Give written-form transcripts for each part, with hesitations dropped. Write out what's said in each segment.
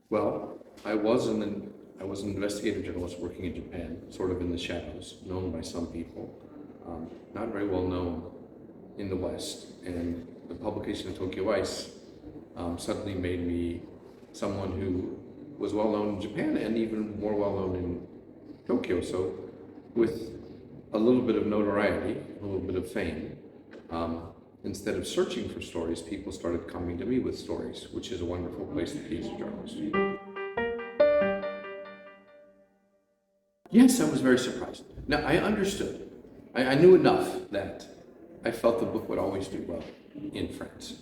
Well, I was an investigative journalist working in Japan, sort of in the shadows, known by some people, not very well known in the West. And the publication of Tokyo Ice suddenly made me someone who was well known in Japan and even more well known in Tokyo. So, with a little bit of notoriety, a little bit of fame, instead of searching for stories, people started coming to me with stories, which is a wonderful place to be as a journalist. Yes, I was very surprised. Now, I understood. I knew enough that I felt the book would always do well in France,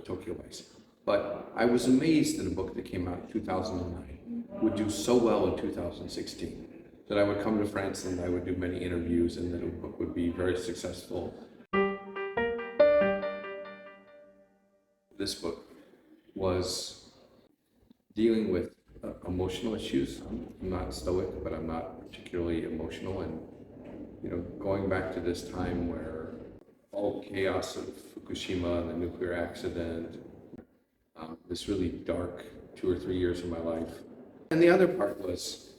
Tokyo Ice. But I was amazed that a book that came out in 2009 would do so well in 2016, that I would come to France and I would do many interviews and that a book would be very successful. This book was dealing with emotional issues. I'm not stoic, but I'm not particularly emotional. And, going back to this time where all chaos of Fukushima and the nuclear accident, this really dark 2 or 3 years of my life. And the other part was,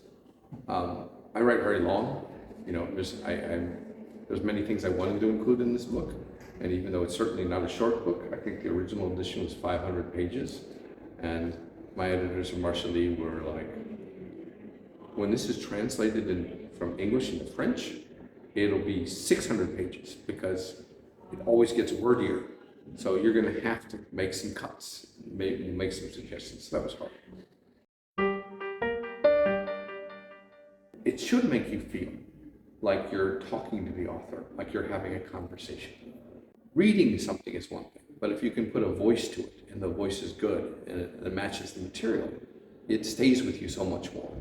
I write very long. There's many things I wanted to include in this book. And even though it's certainly not a short book, I think the original edition was 500 pages. And my editors in Marshall were like, when this is translated from English into French, it'll be 600 pages because it always gets wordier. So you're going to have to make some cuts, make some suggestions. So that was hard. It should make you feel like you're talking to the author, like you're having a conversation. Reading something is one thing, but if you can put a voice to it, and the voice is good, and it matches the material, it stays with you so much more.